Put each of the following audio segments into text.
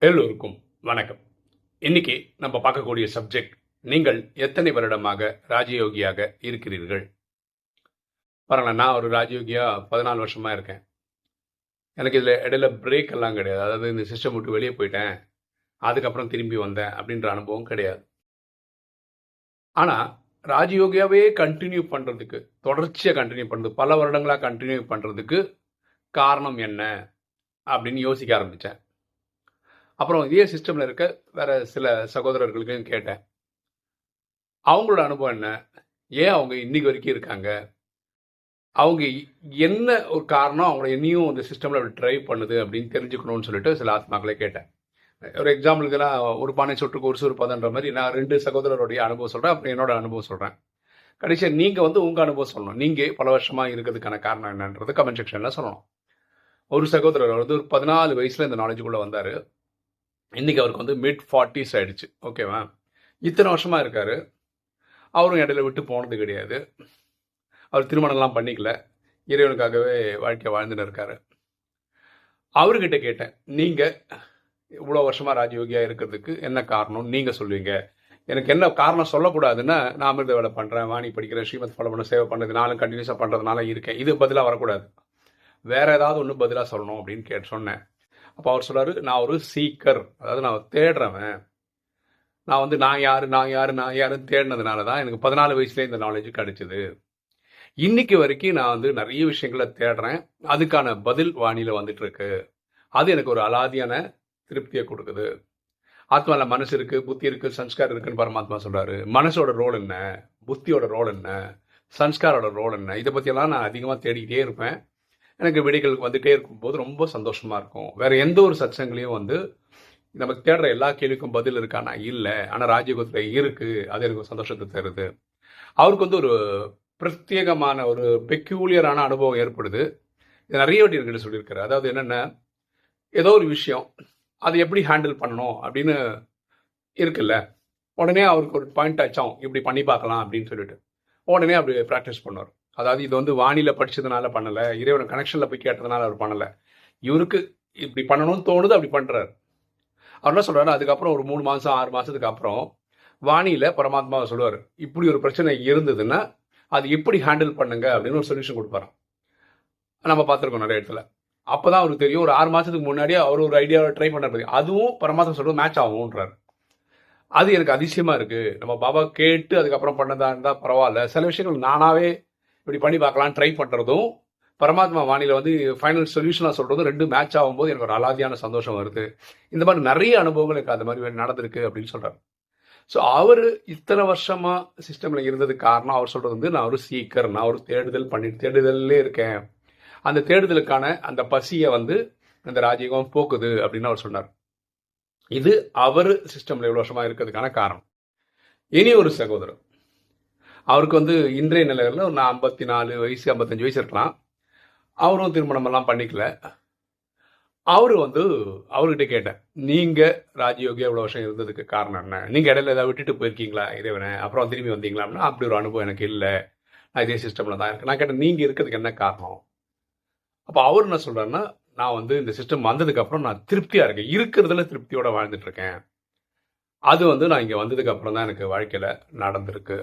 எல்லோருக்கும் வணக்கம். இன்னைக்கு நம்ம பார்க்கக்கூடிய சப்ஜெக்ட், நீங்கள் எத்தனை வருடமாக ராஜயோகியாக இருக்கிறீர்கள்? பாருங்களேன், நான் ஒரு ராஜயோகியா 14 வருஷமா இருக்கேன். எனக்கு இதில் இடையில பிரேக் எல்லாம் கிடையாது. அதாவது இந்த சிஸ்டம் விட்டு வெளியே போயிட்டேன், அதுக்கப்புறம் திரும்பி வந்தேன் அப்படின்ற அனுபவம் கிடையாது. ஆனால் ராஜயோகியாவே கண்டினியூ பண்ணுறதுக்கு, தொடர்ச்சியாக கண்டினியூ பண்ணுறது, பல வருடங்களாக கண்டினியூ பண்ணுறதுக்கு காரணம் என்ன அப்படின்னு யோசிக்க ஆரம்பித்தேன். அப்புறம் இதே சிஸ்டமில் இருக்க வேற சில சகோதரர்களுக்கும் கேட்டேன், அவங்களோட அனுபவம் என்ன, ஏன் அவங்க இன்னைக்கு வரைக்கும் இருக்காங்க, அவங்க என்ன ஒரு காரணம் அவங்கள இன்னியும் இந்த சிஸ்டமில் ட்ரை பண்ணுது அப்படின்னு தெரிஞ்சுக்கணும்னு சொல்லிட்டு சில ஆத்மாக்களை கேட்டேன். ஒரு எக்ஸாம்பிளுக்கு நான் ஒரு பானை சொட்டுக்கு ஒரு சுருப்பதுன்ற மாதிரி நான் 2 சகோதரருடைய அனுபவம் சொல்கிறேன், அப்புறம் என்னோட அனுபவம் சொல்கிறேன். கடைசியாக நீங்கள் உங்கள் அனுபவம் சொல்லணும். நீங்கள் பல வருஷமாக இருக்கிறதுக்கான காரணம் என்னன்றது கமெண்ட் செக்ஷனில் சொல்லணும். ஒரு சகோதரர் ஒரு 14 வயசில் இந்த நாலேஜுக்குள்ளே வந்தார். இன்றைக்கி அவருக்கு மிட் 40s ஆகிடுச்சு. ஓகேவா? இத்தனை வருஷமாக இருக்கார். அவரும் இடையில விட்டு போனது கிடையாது. அவர் திருமணம்லாம் பண்ணிக்கல, இறைவனுக்காகவே வாழ்க்கை வாழ்ந்துன்னு இருக்கார். அவர்கிட்ட கேட்டேன், நீங்கள் இவ்வளோ வருஷமாக ராஜயோகியாக இருக்கிறதுக்கு என்ன காரணம் நீங்கள் சொல்லுவீங்க? எனக்கு என்ன காரணம் சொல்லக்கூடாதுன்னா, நான் அமிர்த வேலை பண்ணுறேன், வாணி படிக்கிறேன், ஸ்ரீமத் ஃபாலோ பண்ண சேவை பண்ணுறது, நானும் கண்டினியூஸாக பண்ணுறதுனால இருக்கேன், இது பதிலாக வரக்கூடாது, வேறு ஏதாவது ஒன்று பதிலாக சொல்லணும் அப்படின்னு சொன்னேன். அப்போ அவர் சொல்கிறாரு, நான் ஒரு சீக்கர், அதாவது நான் தேடுறவன். நான் நான் யாருன்னு தேடினதுனால தான் எனக்கு 14 வயசுலேயே இந்த நாலேஜ் கிடைச்சிது. இன்னைக்கு வரைக்கும் நான் நிறைய விஷயங்களை தேடுறேன், அதுக்கான பதில் வாணியில் வந்துட்டுருக்கு. அது எனக்கு ஒரு அலாதியான திருப்தியை கொடுக்குது. ஆத்மாவில் மனசு இருக்குது, புத்தி இருக்குது, சன்ஸ்கார் இருக்குன்னு பரமாத்மா சொல்கிறாரு. மனசோட ரோல் என்ன, புத்தியோட ரோல் என்ன, சன்ஸ்காரோட ரோல் என்ன, இதை பற்றியெல்லாம் நான் அதிகமாக தேடிக்கிட்டே இருப்பேன். எனக்கு விடைகள் வந்துகிட்டே இருக்கும்போது ரொம்ப சந்தோஷமாக இருக்கும். வேறு எந்த ஒரு சத்சங்களையும் நமக்கு தேடுற எல்லா கேள்விக்கும் பதில் இருக்கானா இல்லை, ஆனால் ராஜயோகத்தில் இருக்குது, அது எனக்கு சந்தோஷத்தை தருது. அவருக்கு ஒரு பிரத்யேகமான ஒரு பெக்யூலியரான அனுபவம் ஏற்படுது. இது நிறைய வாட்டி என்கிட்ட சொல்லியிருக்காரு. அதாவது என்னென்ன, ஏதோ ஒரு விஷயம் அதை எப்படி ஹேண்டில் பண்ணணும் அப்படின்னு இருக்குல்ல, உடனே அவருக்கு ஒரு பாயிண்ட் ஆச்சோம், இப்படி பண்ணி பார்க்கலாம் அப்படின்னு சொல்லிட்டு உடனே அப்படி ப்ராக்டிஸ் பண்ணுவார். அதாவது இது வானியில் படித்ததுனால பண்ணலை, இறைவன் கனெக்ஷனில் போய் கேட்டதுனால அவர் பண்ணலை, இவருக்கு இப்படி பண்ணணும்னு தோணுது, அப்படி பண்ணுறாரு. அவர் என்ன சொல்கிறாரு, அதுக்கப்புறம் ஒரு 3 மாதம் 6 மாதத்துக்கு அப்புறம் வாணியில் பரமாத்மாவை சொல்லுவார், இப்படி ஒரு பிரச்சனை இருந்ததுன்னா அது எப்படி ஹேண்டில் பண்ணுங்க அப்படின்னு ஒரு சொல்யூஷன் கொடுப்பாராம். நம்ம பார்த்துருக்கோம் நிறைய இடத்துல. அப்போ தான் அவருக்கு தெரியும், ஒரு 6 மாதத்துக்கு முன்னாடியே அவர் ஒரு ஐடியாவை ட்ரை பண்ணுறது, அதுவும் பரமாத்மா சொல்கிறது மேட்ச் ஆகும்ன்றார். அது எனக்கு அதிசயமாக இருக்குது. நம்ம பாபா கேட்டு அதுக்கப்புறம் பண்ணதா இருந்தால் பரவாயில்ல, சில விஷயங்கள் நானாகவே இப்படி பண்ணி பார்க்கலாம் ட்ரை பண்ணுறதும் பரமாத்மா வாணியில் ஃபைனல் சொல்யூஷனாக சொல்கிறதும் 2 மேட்ச் ஆகும்போது எனக்கு ஒரு அலாதியான சந்தோஷம் வருது. இந்த மாதிரி நிறைய அனுபவங்கள் எனக்கு அது மாதிரி நடந்திருக்கு அப்படின்னு சொல்கிறார். ஸோ அவர் இத்தனை வருஷமாக சிஸ்டமில் இருந்ததுக்கு காரணம், அவர் சொல்கிறது நான் ஒரு சீக்கர், நான் ஒரு தேடுதல்லே இருக்கேன், அந்த தேடுதலுக்கான அந்த பசியை அந்த ராஜயோகம் போக்குது அப்படின்னு அவர் சொன்னார். இது அவர் சிஸ்டமில் எவ்வளோ வருஷமாக இருக்கிறதுக்கான காரணம். இனி ஒரு சகோதரர், அவருக்கு இன்றைய நிலையில் ஒரு 54 வயசு 55 வயசு இருக்கலாம். அவரும் திருமணமெல்லாம் பண்ணிக்கல. அவர் அவர்கிட்ட கேட்டேன், நீங்கள் ராஜயோகியா எவ்வளோ வருஷம் இருந்ததுக்கு காரணம் என்ன, நீங்கள் இடையில ஏதாவது விட்டுட்டு போயிருக்கீங்களா இறைவனை, அப்புறம் திரும்பி வந்தீங்களா அப்படின்னா, அப்படி ஒரு அனுபவம் எனக்கு இல்லை, நான் இதே சிஸ்டமில் தான் இருக்கேன். நான் கேட்டேன், நீங்கள் இருக்கிறதுக்கு என்ன காரணம்? அப்போ அவர் என்ன சொல்கிறாருன்னா, நான் இந்த சிஸ்டம் வந்ததுக்கப்புறம் நான் திருப்தியாக இருக்கேன், இருக்கிறதுல திருப்தியோடு வாழ்ந்துட்டுருக்கேன். அது நான் இங்கே வந்ததுக்கு அப்புறம் தான் எனக்கு வாழ்க்கையில் நடந்திருக்கு.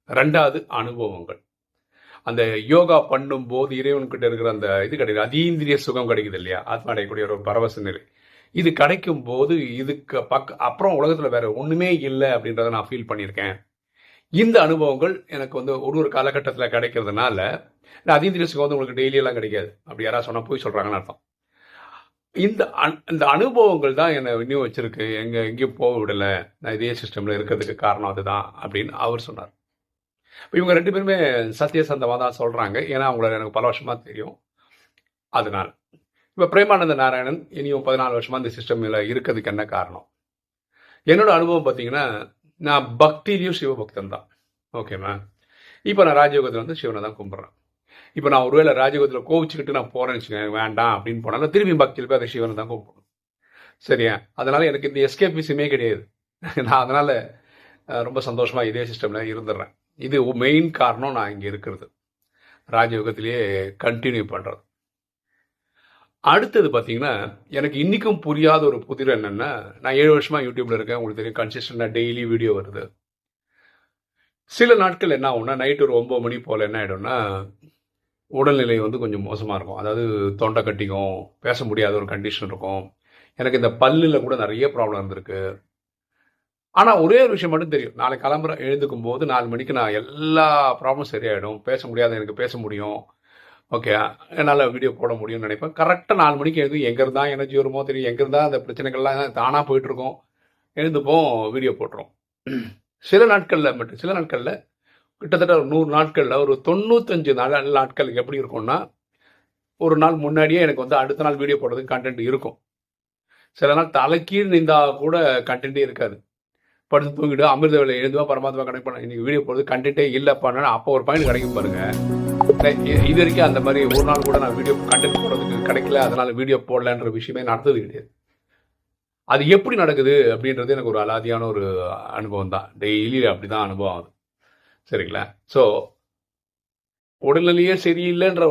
2வது அனுபவங்கள், அந்த யோகா பண்ணும்போது இறைவன்கிட்ட இருக்கிற அந்த இது கிடைக்குது, அதீந்திரிய சுகம் கிடைக்குது இல்லையா, ஆத்மா அடையக்கூடிய ஒரு பரவச நிலை. இது கிடைக்கும் போது இதுக்கு அப்புறம் உலகத்தில் வேற ஒன்றுமே இல்லை அப்படின்றத நான் ஃபீல் பண்ணியிருக்கேன். இந்த அனுபவங்கள் எனக்கு ஒரு காலகட்டத்தில் கிடைக்கிறதுனால, அதீந்திரிய சுகம் உங்களுக்கு டெய்லியெல்லாம் கிடைக்காது. அப்படி யாராவது சொன்னால் போய் சொல்கிறாங்கன்னு அர்த்தம். இந்த அனுபவங்கள் தான் என்னை இன்னும் வச்சிருக்கு, எங்கேயும் போக விடலை, நான் இதே சிஸ்டமில் இருக்கிறதுக்கு காரணம் அதுதான் அப்படின்னு அவர் சொன்னார். இப்போ இவங்க 2 பேருமே சத்தியசந்தமாக தான் சொல்கிறாங்க, ஏன்னா அவங்கள எனக்கு பல வருஷமாக தெரியும். அதனால் இப்போ பிரேமானந்த நாராயணன் இனியும் 14 வருஷமாக இந்த சிஸ்டமில் இருக்கிறதுக்கு என்ன காரணம்? என்னோட அனுபவம் பார்த்தீங்கன்னா, நான் பக்தியிலையும் சிவபக்தன் தான். ஓகேம்மா, இப்போ நான் ராஜயோகத்தில் சிவனை தான் கும்பிட்றேன். இப்போ நான் ஒருவேளை ராஜயோகத்தில் கோவிச்சுக்கிட்டு நான் போகிறேன்னு வச்சுக்கோங்க, வேண்டாம் அப்படின்னு போனாலும் திரும்பி பக்தியில் போய் அதை சிவனை தான் கூப்பிடணும். சரியா? அதனால் எனக்கு இந்த எஸ்கேபிசமே கிடையாது. நான் அதனால் ரொம்ப சந்தோஷமாக இதே சிஸ்டமில் இருந்துடுறேன். இது மெயின் காரணம் நான் இங்கே இருக்கிறது, ராஜயோகத்திலேயே கண்டினியூ பண்ணுறது. அடுத்தது பார்த்தீங்கன்னா, எனக்கு இன்னைக்கும் புரியாத ஒரு புதிர் என்னன்னா, நான் 7 வருஷமா யூடியூப்ல இருக்கேன். உங்களுக்கு தெரியும் கன்சிஸ்டன்ட்டா டெய்லி வீடியோ வருது. சில நாட்கள் என்ன ஆகும்னா, நைட் ஒரு 9 மணி போல என்ன ஆயிடும்னா, உடல்நிலை வந்து கொஞ்சம் மோசமா இருக்கும். அதாவது தொண்டை கட்டிக்கும், பேச முடியாத ஒரு கண்டிஷன் இருக்கும். எனக்கு இந்த பல்லுல கூட நெறைய ப்ராப்ளம் இருந்திருக்கு. ஆனா ஒரே ஒரு விஷயம் மட்டும் தெரியும். நாளைக்கு கிளம்புற எழுந்துக்கும்போது 4 மணிக்கு நான் எல்லா ப்ராப்ளமும் சரியாயிடும். பேச முடியாத எனக்கு பேச முடியும். ஓகே. என்னால வீடியோ போட முடியும்னு நினைப்பேன். கரெக்ட்டா 4 மணிக்கு எழுந்து எங்கேருந்து தான் எனர்ஜி வருமோ தெரியும். எங்கேருந்து தான் அந்த பிரச்சனைகள்லாம் தானா போயிட்டுருக்கும். எழுந்துப்போம், வீடியோ போட்டுருவோம். சில நாட்கள்ல கிட்டத்தட்ட ஒரு 100 நாட்கள்ல ஒரு 95 நாட்கள் எப்படி இருக்கும்னா, ஒரு நாள் முன்னாடியே எனக்கு வந்து அடுத்த நாள் வீடியோ போடுறதுக்கு கன்டென்ட் இருக்கும். சில நாள் தலைகீழ் நின்றா கூட கன்டென்ட்டே இருக்காது. படுத்து தூங்கிட்டு அமிர்த வேலை எழுதுவா பரமாத்மா கனெக்ட் பண்ண இன்னைக்கு வீடியோ போடுறது கண்டென்ட்டே இல்லைப்பான்னா அப்போ ஒரு பாயிண்ட் கிடைக்கும் பாருங்க. இது வரைக்கும் அந்த மாதிரி ஒரு நாள் கூட நான் வீடியோ கண்டென்ட் போடுறதுக்கு கிடைக்கல, அதனால வீடியோ போடலன்ற விஷயமே நடந்தது கிடையாது. அது எப்படி நடக்குது அப்படின்றது எனக்கு ஒரு அலாதியான ஒரு அனுபவம் தான். டெய்லி அப்படிதான் அனுபவம் ஆகுது. சரிங்களா? ஸோ உடல்நிலையே சரியில்லைன்ற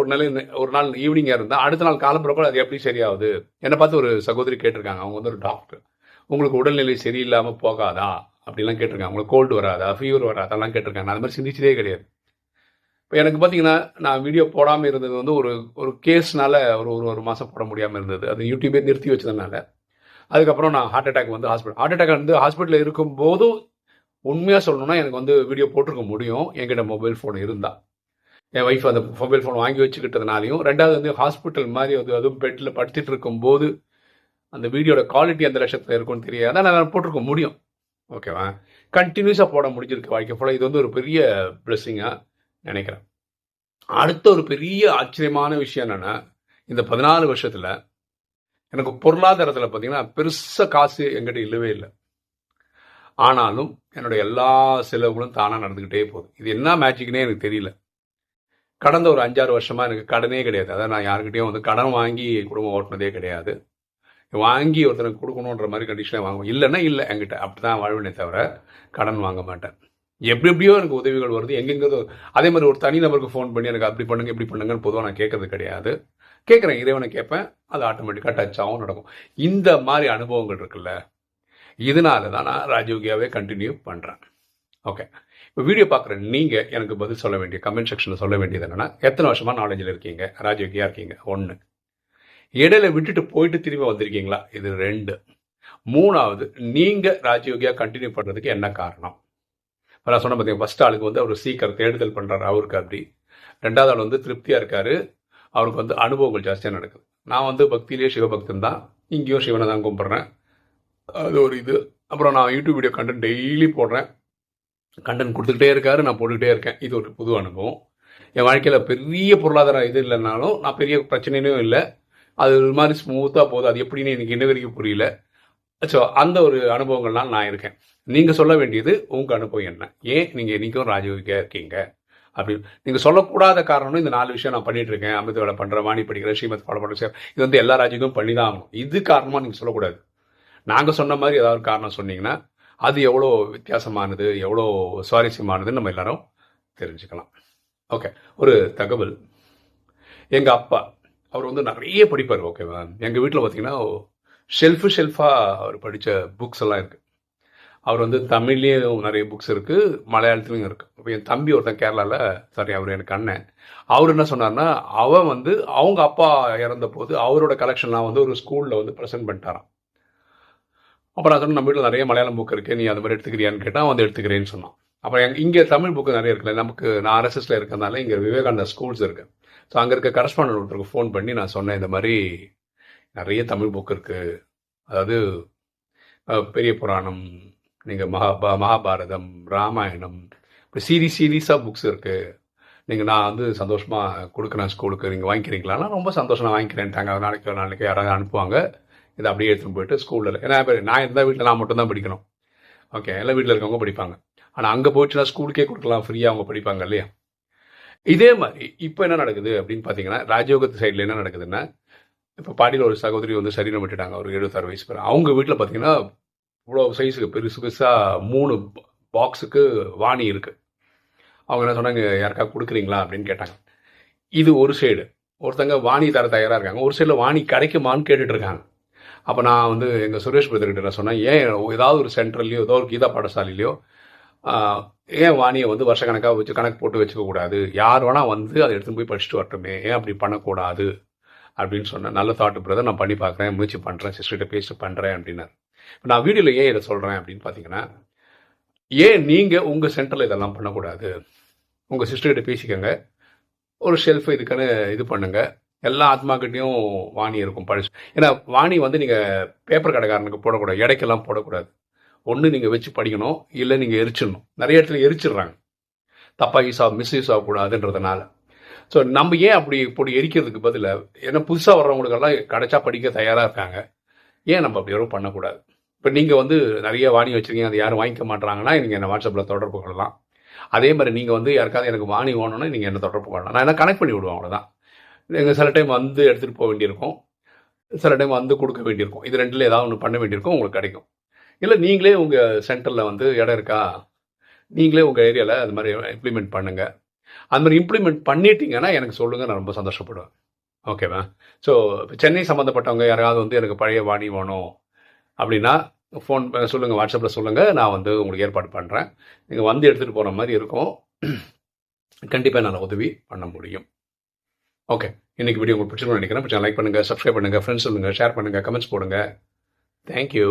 ஒரு நாள் ஈவினிங்காக இருந்தால் அடுத்த நாள் காலம்புறப்போ அது எப்படி சரியாகுது? என்னை பார்த்து ஒரு சகோதரி கேட்டிருக்காங்க. அவங்க வந்து ஒரு டாக்டர். உங்களுக்கு உடல்நிலை சரியில்லாமல் போகாதா அப்படிலாம் கேட்டிருக்காங்க. உங்களுக்கு கோல்டு வராதா, ஃபீவர் வராதெல்லாம் கேட்டிருக்காங்க. நான் அது மாதிரி சிந்திச்சதே கிடையாது. இப்போ எனக்கு பார்த்தீங்கன்னா, நான் வீடியோ போடாமல் இருந்தது வந்து ஒரு ஒரு கேஸ்னால ஒரு மாதம் போட முடியாமல் இருந்தது. அது யூடியூபே நிறுத்தி வச்சதுனால. அதுக்கப்புறம் நான் ஹார்ட் அட்டாக் வந்து ஹாஸ்பிட்டலில் இருக்கும்போதும் உண்மையாக சொல்லணும்னா எனக்கு வந்து வீடியோ போட்டிருக்க முடியும் என்கிட்ட மொபைல் ஃபோன் இருந்தால். என் ஒய்ஃப் அந்த மொபைல் ஃபோன் வாங்கி வச்சுக்கிட்டதுனாலையும், ரெண்டாவது வந்து ஹாஸ்பிட்டல் மாதிரி அதுவும் பெட்டில் படுத்துட்டு இருக்கும்போது அந்த வீடியோட குவாலிட்டி அந்த லட்சத்தில் இருக்கும்னு தெரியாது. நான் போட்டிருக்க முடியும். ஓகேவா? கண்டினியூஸாக போட முடிஞ்சிருக்கு வாழ்க்கை ஃபுல்லாக. இது வந்து ஒரு பெரிய பிளெஸ்ஸிங்காக நினைக்கிறேன். அடுத்த ஒரு பெரிய ஆச்சரியமான விஷயம் என்னென்னா, இந்த 14 வருஷத்தில் எனக்கு பொருளாதாரத்தில் பார்த்தீங்கன்னா பெருசாக காசு என்கிட்ட இல்லவே இல்லை. ஆனாலும் என்னோட எல்லா செலவுகளும் தானாக நடந்துக்கிட்டே போகுது. இது என்ன மேஜிக்னே எனக்கு தெரியல. கடந்த ஒரு 5-6 வருஷமாக எனக்கு கடனே கிடையாது. அதாவது நான் யாருக்கிட்டையும் வந்து கடன் வாங்கி குடும்பம் ஓட்டினதே கிடையாது. வாங்கி ஒருத்தனுக்கு கொடுக்கணுன்ற மாதிரி கண்டிஷனாக வாங்குவோம். இல்லைன்னா இல்லை என்கிட்ட அப்படி தான் வாழ்வினே தவிர கடன் வாங்க மாட்டேன். எப்படியோ எனக்கு உதவிகள் வருது எங்கெங்கதோ. அதே மாதிரி ஒரு தனிநபருக்கு ஃபோன் பண்ணி எனக்கு அப்படி பண்ணுங்க இப்படி பண்ணுங்கன்னு பொதுவாக நான் கேட்கறது கிடையாது. கேட்குறேன், இறைவனை கேட்பேன், அது ஆட்டோமேட்டிக்காக டச் ஆகும், நடக்கும். இந்த மாதிரி அனுபவங்கள் இருக்குல்ல, இதனால தான் நான் ராஜயோகியாவே கண்டினியூ பண்ணுறேன். ஓகே. இப்போ வீடியோ பார்க்குற நீங்கள் எனக்கு பதில் சொல்ல வேண்டிய கமெண்ட் செக்ஷனில் சொல்ல வேண்டியது என்னென்னா, எத்தனை வருஷமாக நாலேஜில் இருக்கீங்க, ராஜயோகியாக இருக்கீங்க? 1. இடையில விட்டுட்டு போயிட்டு திரும்பி வந்திருக்கீங்களா? இது 2. 3வது, நீங்கள் ராஜயோகியாக கண்டினியூ பண்ணுறதுக்கு என்ன காரணம்? இப்போ நான் சொன்ன பார்த்தீங்க, ஃபஸ்ட் ஆளுக்கு வந்து அவர் சீக்கிரம் தேடுதல் பண்ணுறாரு, அவருக்கு அப்படி. 2வது ஆள் வந்து திருப்தியாக இருக்காரு, அவருக்கு வந்து அனுபவங்கள் ஜாஸ்தியாக நடக்குது. நான் வந்து பக்தியிலேயே சிவபக்தன் தான், இங்கேயும் சிவனை தான் கும்பிட்றேன். அது ஒரு இது. அப்புறம் நான் யூடியூப் வீடியோ கண்டென்ட் டெய்லி போடுறேன். கண்டென்ட் கொடுத்துக்கிட்டே இருக்காரு, நான் போட்டுக்கிட்டே இருக்கேன். இது ஒரு புது அனுபவம். என் வாழ்க்கையில் பெரிய பொருளாதார இது இல்லைனாலும் நான் பெரிய பிரச்சனையும் இல்லை. அது ஒரு மாதிரி ஸ்மூத்தாக போகுது. அது எப்படின்னு எனக்கு இன்ன வரைக்கும் புரியல. ஸோ அந்த ஒரு அனுபவங்கள்லாம் நான் இருக்கேன். நீங்கள் சொல்ல வேண்டியது உங்கள் அனுபவம் என்ன? ஏன் நீங்கள் இன்றைக்கும் ராஜயோகியாக இருக்கீங்க அப்படின்னு நீங்கள் சொல்லக்கூடாத காரணம், இந்த 4 விஷயம் நான் பண்ணிட்டு இருக்கேன், அமிர்த வேலை பண்ணுறேன், வாணி படிக்கிறேன், ஸ்ரீமத் ஃபாலோ பண்ணுறேன், இது வந்து எல்லா ராஜயோகம் பண்ணி தான் ஆகணும். இது காரணமாக நீங்கள் சொல்லக்கூடாது. நாங்கள் சொன்ன மாதிரி ஏதாவது காரணம் சொன்னீங்கன்னா அது எவ்வளோ வித்தியாசமானது, எவ்வளோ சுவாரஸ்யமானதுன்னு நம்ம எல்லாரும் தெரிஞ்சுக்கலாம். ஓகே. ஒரு தகவல். எங்கள் அப்பா அவர் வந்து நிறைய படிப்பார். ஓகேவா? எங்கள் வீட்டில் பார்த்தீங்கன்னா ஷெல்ஃபாக அவர் படித்த புக்ஸ் எல்லாம் இருக்குது. அவர் வந்து தமிழ்லேயும் நிறைய புக்ஸ் இருக்குது, மலையாளத்துலையும் இருக்குது. இப்போ என் தம்பி ஒருத்தன் கேரளாவில், அவர் எனக்கு அண்ணன். அவர் என்ன சொன்னார்னா, அவன் வந்து அவங்க அப்பா இறந்த போது அவரோட கலெக்ஷன்லாம் வந்து ஒரு ஸ்கூலில் வந்து ப்ரெசென்ட் பண்ணிட்டாரான். அப்போ நான் சொன்னேன், நம்ம வீட்டில் நிறைய மலையாளம் புக் இருக்குது, நீ அந்த மாதிரி எடுத்துக்கிறியான்னு கேட்டால் வந்து எடுத்துக்கிறேன்னு சொன்னான். அப்புறம் இங்கே தமிழ் புக்கு நிறைய இருக்குல்ல, நமக்கு நான் ஆர்எஸ்எஸில் இருக்கிறதுனால இங்கே விவேகானந்தா ஸ்கூல்ஸ் இருக்குது. ஸோ அங்கே இருக்க கரஸ்பாண்டன்ட் ஒருத்தருக்கு ஃபோன் பண்ணி நான் சொன்னேன், இந்த மாதிரி நிறைய தமிழ் புக் இருக்குது, அதாவது பெரிய புராணம், நீங்கள் மகாபாரதம், ராமாயணம், இப்படி சீரீஸாக புக்ஸ் இருக்குது, நான் வந்து சந்தோஷமாக கொடுக்குறேன் ஸ்கூலுக்கு, நீங்கள் வாங்கிக்கிறீங்களான்னா ரொம்ப சந்தோஷம், நான் வாங்கிக்கிறேன்ட்டாங்க. நாளைக்கு யாராவது அனுப்புவாங்க, இதை அப்படியே எடுத்துகிட்டு போயிட்டு ஸ்கூலில், ஏன்னா நான் இருந்தால் வீட்டில் நான் மட்டும் தான் படிக்கணும். ஓகே, எல்லாம் வீட்டில் இருக்கவங்க படிப்பாங்க. ஆனால் அங்கே போயிடுச்சுன்னா ஸ்கூலுக்கே கொடுக்கலாம், ஃப்ரீயாக அவங்க படிப்பாங்க இல்லையா? இதே மாதிரி இப்போ என்ன நடக்குது அப்படின்னு பார்த்தீங்கன்னா, ராஜயோகத்து சைடில் என்ன நடக்குதுன்னா, இப்போ பாட்டியில் ஒரு சகோதரி வந்து சரீரம் விட்டுட்டாங்க, ஒரு 76 வயசு பேர். அவங்க வீட்டில் பார்த்தீங்கன்னா இவ்வளோ சைஸுக்கு பெருசாக 3 பாக்ஸுக்கு வாணி இருக்குது. அவங்க என்ன சொன்னாங்க, யாருக்கா கொடுக்குறீங்களா அப்படின்னு கேட்டாங்க. இது ஒரு சைடு. ஒருத்தங்க வாணி தர தயாராக இருக்காங்க, ஒரு சில வாணி கிடைக்குமான்னு கேட்டுட்டு இருக்காங்க. அப்போ நான் வந்து எங்கள் சுரேஷ் பிரதர்கிட்ட நான் சொன்னேன், ஏன் ஏதாவது ஒரு சென்டர்லையோ ஏதோ ஒரு கீதா பாடசாலையிலையோ ஏன் வாணியை வந்து வருஷக்கணக்காக வச்சு கணக்கு போட்டு வச்சுக்கக்கூடாது, யார் வேணால் வந்து அதை எடுத்துன்னு போய் படிச்சுட்டு வரட்டுமே, ஏன் அப்படி பண்ணக்கூடாது அப்படின்னு சொன்னேன். நல்ல தாட் பிரதர், நான் பண்ணி பார்க்குறேன், முயற்சி பண்ணுறேன், சிஸ்டர்கிட்ட பேசிட்டு பண்ணுறேன் அப்படின்னாரு. இப்போ நான் வீடியோவில் ஏன் இதை சொல்கிறேன் அப்படின்னு பார்த்தீங்கன்னா, ஏன் நீங்கள் உங்கள் சென்டரில் இதெல்லாம் பண்ணக்கூடாது? உங்கள் சிஸ்டர்கிட்ட பேசிக்கோங்க, ஒரு ஷெல்ஃபை இதுக்கான இது பண்ணுங்க. எல்லா ஆத்மாக்கிட்டையும் வாணி இருக்கும் படிச்சு. ஏன்னா வாணி வந்து நீங்கள் பேப்பர் கடைக்காரனுக்கு போடக்கூடாது, எடைக்கெல்லாம் போடக்கூடாது. ஒன்று நீங்கள் வச்சு படிக்கணும், இல்லை நீங்கள் எரிச்சிடணும். நிறைய இடத்துல எரிச்சிடுறாங்க, தப்பாக மிஸ்யூஸ் ஆகக்கூடாதுன்றதுனால. ஸோ நம்ம ஏன் அப்படி எரிக்கிறதுக்கு பதிலாக, ஏன்னா புதுசாக வர்றவங்களுக்கெல்லாம் கிடைச்சா படிக்க தயாராக இருக்காங்க, ஏன் நம்ம அப்படி எதுவும் பண்ணக்கூடாது? இப்போ நீங்கள் வந்து நிறைய வாணி வச்சுருக்கீங்க, அதை யாரும் வாங்கிக்க மாட்டாங்கன்னா நீங்கள் என்னை வாட்ஸ்அப்பில் தொடர்பு கொள்ளலாம். அதே மாதிரி நீங்கள் வந்து யாருக்காவது எனக்கு வாணி வேணும்னா நீங்கள் என்ன தொடர்பு கொள்ளலாம், நான் என்ன கனெக்ட் பண்ணி விடுவேன், அவ்வளோதான். நீங்கள் சில டைம் வந்து எடுத்துகிட்டு போக வேண்டியிருக்கும், சில டைம் வந்து கொடுக்க வேண்டியிருக்கும். இது ரெண்டில் ஏதாவது ஒன்று பண்ண வேண்டியிருக்கும், உங்களுக்கு கிடைக்கும். இல்லை நீங்களே உங்கள் சென்டரில் வந்து இடம் இருக்கா, நீங்களே உங்கள் ஏரியாவில் அது மாதிரி இம்ப்ளிமெண்ட் பண்ணுங்கள். அது மாதிரி இம்ப்ளிமெண்ட் பண்ணிட்டீங்கன்னா எனக்கு சொல்லுங்கள், நான் ரொம்ப சந்தோஷப்படுவேன். ஓகேவா? ஸோ சென்னை சம்மந்தப்பட்டவங்க யாராவது வந்து எனக்கு பழைய வாணி வேணும் அப்படின்னா ஃபோன் சொல்லுங்கள், வாட்ஸ்அப்பில் சொல்லுங்கள், நான் வந்து உங்களுக்கு ஏற்பாடு பண்ணுறேன். நீங்கள் வந்து எடுத்துகிட்டு போகிற மாதிரி இருக்கும். கண்டிப்பாக என்னால் உதவி பண்ண முடியும். ஓகே, இன்றைக்கி வீடியோ உங்களுக்கு பிடிச்சிருக்கும்னு நினைக்கிறேன். பிடிச்சா லைக் பண்ணுங்கள், சப்ஸ்கிரைப் பண்ணுங்கள், ஃப்ரெண்ட்ஸ் சொல்லுங்கள், ஷேர் பண்ணுங்கள், கமெண்ட்ஸ் போடுங்க. தேங்க்யூ.